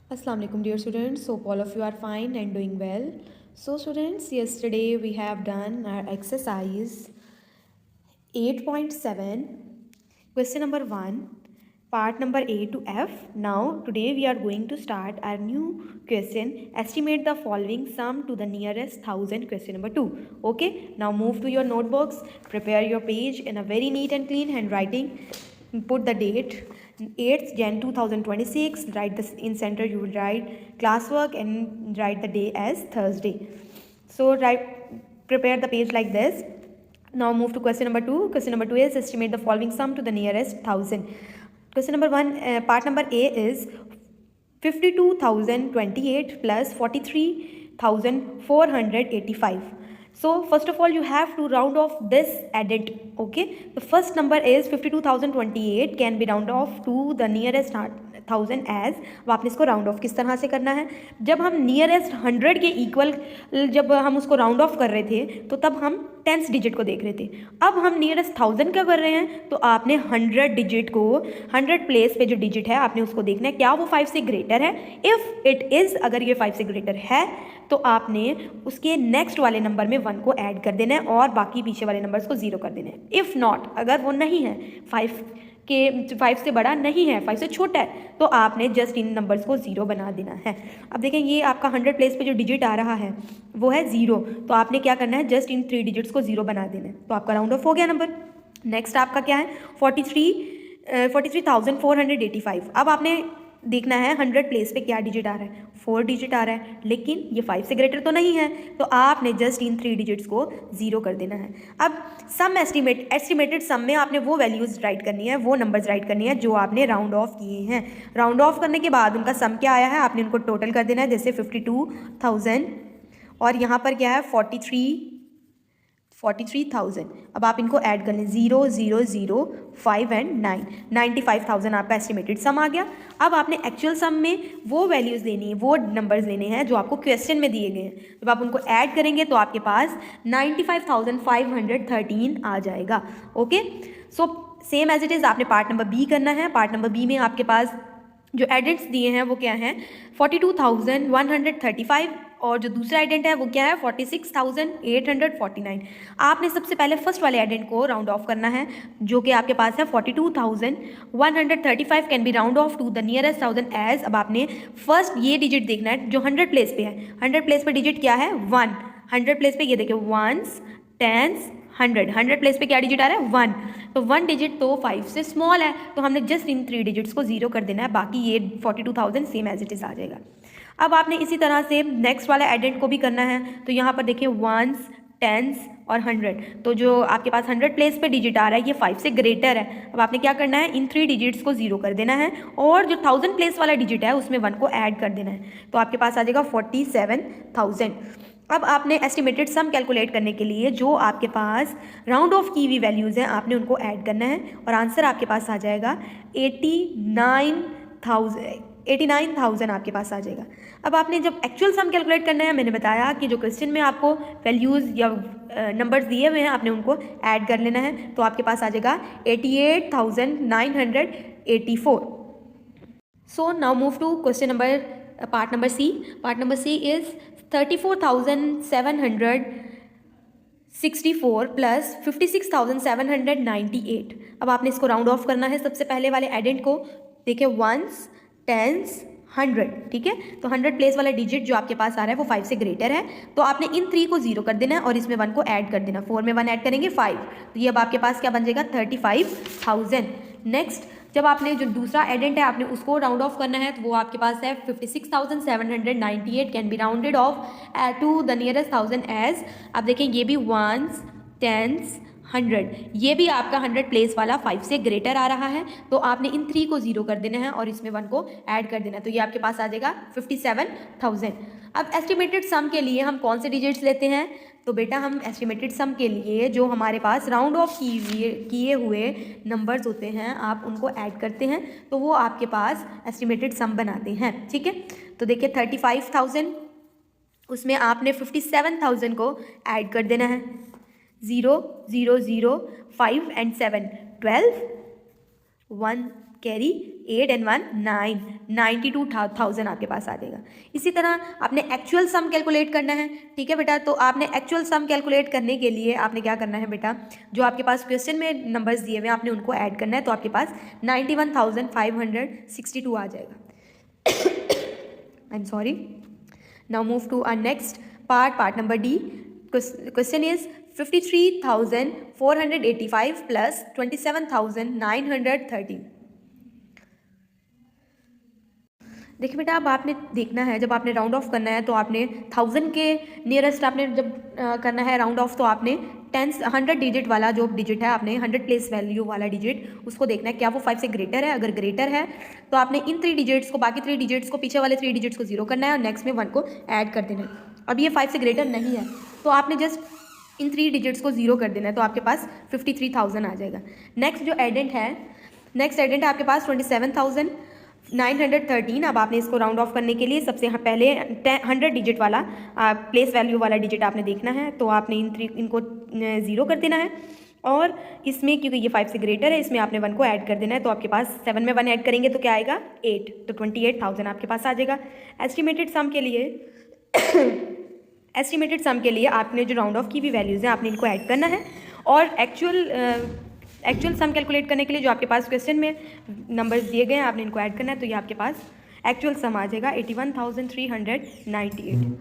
Assalamu alaikum dear students. Hope all of you are fine and doing well. So students, yesterday we have done our exercise 8.7, question number 1, part number A to F. Now today we are going to start our new question. Estimate the following sum to the nearest 1000, question number 2. Okay, now move to your notebooks, prepare your page in a very neat and clean handwriting. Put the date 8th Jan 2026. Write this in center. You will write classwork and write the day as Thursday. So prepare the page like this. Now move to question number 2. Question number 2 is estimate the following sum to the nearest 1000. Question number 1, part number A is 52,028 plus 43,485. So first of all you have to round off this addend. Okay, the first number is 52,028 can be round off to the nearest 1000 as. अब आपने इसको round of किस तरह से करना है, जब हम नियरेस्ट 100 के इक्वल जब हम उसको राउंड ऑफ कर रहे थे तो तब हम 10th डिजिट को देख रहे थे. अब हम नियरेस्ट 1000 का कर रहे हैं तो आपने 100 डिजिट को 100 प्लेस पे जो डिजिट है आपने उसको देखना है क्या वो 5 से ग्रेटर है. इफ़ इट इज़, अगर ये 5 से ग्रेटर है तो आपने उसके नेक्स्ट वाले नंबर में 1 को ऐड कर देना है और बाकी पीछे वाले नंबर्स को 0 कर देना है. इफ़ नॉट, अगर वो नहीं है 5 से बड़ा नहीं है, 5 से छोटा है, तो आपने जस्ट इन नंबर्स को 0 बना देना है. अब देखें ये आपका 100 प्लेस पे जो डिजिट आ रहा है वो है 0, तो आपने क्या करना है जस्ट इन 3 डिजिट्स को 0 बना देना है. तो आपका राउंड ऑफ हो गया नंबर. नेक्स्ट आपका क्या है 43,485. अब आपने देखना है 100 प्लेस पे क्या डिजिट आ रहा है, 4 डिजिट आ रहा है, लेकिन ये 5 से ग्रेटर तो नहीं है, तो आपने जस्ट इन 3 डिजिट्स को 0 कर देना है. अब सम एस्टिमेटेड सम में आपने वो वैल्यूज़ राइट करनी है, वो नंबर्स राइट करनी है जो आपने राउंड ऑफ किए हैं. राउंड ऑफ करने के बाद उनका सम क्या आया है आपने उनको टोटल कर देना है. जैसे 52,000 और यहाँ पर क्या है 43,000. अब आप इनको ऐड कर लें 0 0 0 5 एंड 9, 95,000 आपका एस्टिमेटेड सम आ गया. अब आपने एक्चुअल सम में वो वैल्यूज़ लेनी है, वो नंबर्स लेने हैं जो आपको क्वेश्चन में दिए गए हैं. जब आप उनको ऐड करेंगे तो आपके पास 95,513 आ जाएगा. Okay, so same as it is आपने पार्ट नंबर बी करना है. पार्ट नंबर बी में आपके पास जो एडेंट्स दिए हैं वो क्या हैं 42,135 और जो दूसरा एडेंट है वो क्या है 46,849. आपने सबसे पहले फर्स्ट वाले एडेंट को राउंड ऑफ करना है जो कि आपके पास है 42,135 can be round off to the nearest 1000 as. अब आपने फर्स्ट ये डिजिट देखना है जो 100 प्लेस पे है. 100 प्लेस पे डिजिट क्या है 1. 100 प्लेस पे ये देखिए 1s 10s 100 प्लेस पे क्या डिजिट आ रहा है 1. तो 1 डिजिट तो 5 से स्मॉल है, तो हमने जस्ट इन 3 डिजिट्स को 0 कर देना है, बाकी ये 42,000 सेम एज इट इज़ आ जाएगा. अब आपने इसी तरह से नेक्स्ट वाला एडेंट को भी करना है. तो यहाँ पर देखिए 1s 10s और 100, तो जो आपके पास 100 प्लेस पे डिजिट आ रहा है ये 5 से ग्रेटर है. अब आपने क्या करना है इन 3 डिजिट्स को 0 कर देना है और जो 1000 प्लेस वाला डिजिट है उसमें 1 को ऐड कर देना है, तो आपके पास आ जाएगा 47,000. अब आपने एस्टिमेटेड सम कैलकुलेट करने के लिए जो आपके पास राउंड ऑफ की हुई वैल्यूज़ हैं आपने उनको ऐड करना है और आंसर आपके पास आ जाएगा 89,000 आपके पास आ जाएगा. अब आपने जब एक्चुअल सम कैलकुलेट करना है, मैंने बताया कि जो क्वेश्चन में आपको वैल्यूज़ या नंबर्स दिए हुए हैं आपने उनको ऐड कर लेना है, तो आपके पास आ जाएगा 88,984. So now move to question number part number C. Part number C is 34,764 plus 56,798. अब आपने इसको राउंड ऑफ करना है. सबसे पहले वाले एडेंट को देखिए 1s 10s 100, ठीक है. तो 100 प्लेस वाला डिजिट जो आपके पास आ रहा है वो 5 से ग्रेटर है, तो आपने इन 3 को 0 कर देना है और इसमें 1 को ऐड कर देना. 4 में 1 ऐड करेंगे 5, तो ये अब आपके पास क्या बन जाएगा 35,000. नेक्स्ट जब आपने जो दूसरा एडेंट है आपने उसको राउंड ऑफ करना है, तो वो आपके पास है 56,798 can be rounded off to the nearest 1000 as. अब देखें ये भी 1s 10s 100, ये भी आपका 100 प्लेस वाला 5 से ग्रेटर आ रहा है, तो आपने इन 3 को 0 कर देना है और इसमें 1 को ऐड कर देना है, तो ये आपके पास आ जाएगा 57,000. अब एस्टिमेटेड सम के लिए हम कौन से डिजिट्स लेते हैं, तो बेटा हम एस्टिमेटेड सम के लिए जो हमारे पास राउंड ऑफ किए हुए नंबर्स होते हैं आप उनको ऐड करते हैं, तो वो आपके पास एस्टिमेटेड सम बनाते हैं. ठीक है, तो देखिए 35,000 उसमें आपने 57,000 को ऐड कर देना है. 0 0 0 5 एंड 7 12 1 कैरी 8 and 1 9, 92,000 आपके पास आ जाएगा। इसी तरह आपने एक्चुअल सम कैलकुलेट करना है, ठीक है बेटा। तो आपने एक्चुअल सम कैलकुलेट करने के लिए आपने क्या करना है बेटा, जो आपके पास क्वेश्चन में नंबर्स दिए हुए हैं आपने उनको ऐड करना है, तो आपके पास 91,562 आ जाएगा। I am sorry. Now move to our next part number D. Question is 53,485 plus 27,930। देखिए बेटा, अब आपने देखना है, जब आपने राउंड ऑफ करना है तो आपने 1000 के नियरेस्ट आपने जब करना है राउंड ऑफ, तो आपने 100 डिजिट वाला जो डिजिट है, आपने 100 प्लेस वैल्यू वाला डिजिट उसको देखना है क्या वो 5 से ग्रेटर है। अगर ग्रेटर है तो आपने इन 3 डिजिट्स को, बाकी 3 डिजिट्स को, पीछे वाले 3 डिजिट्स को 0 करना है और नेक्स्ट में 1 को ऐड कर देना है। अब ये 5 से ग्रेटर नहीं है तो आपने जस्ट इन 3 डिजिट्स को 0 कर देना है, तो आपके पास 53,000 आ जाएगा। नेक्स्ट जो एडेंट है आपके पास 27,913। अब आपने इसको राउंड ऑफ करने के लिए सबसे पहले 100 डिजिट वाला प्लेस वैल्यू वाला डिजिट आपने देखना है, तो आपने इनको 0 कर देना है और इसमें क्योंकि ये 5 से ग्रेटर है इसमें आपने 1 को ऐड कर देना है, तो आपके पास 7 में 1 ऐड करेंगे तो क्या आएगा 8, तो 28,000 आपके पास आ जाएगा। एस्टिमेटेड सम के लिए आपने जो राउंड ऑफ की हुई वैल्यूज़ हैं आपने इनको ऐड करना है और एक्चुअल सम कैलकुलेट करने के लिए जो आपके पास क्वेश्चन में नंबर्स दिए गए हैं आपने इनको ऐड करना है, तो ये आपके पास एक्चुअल सम आ जाएगा 81,398।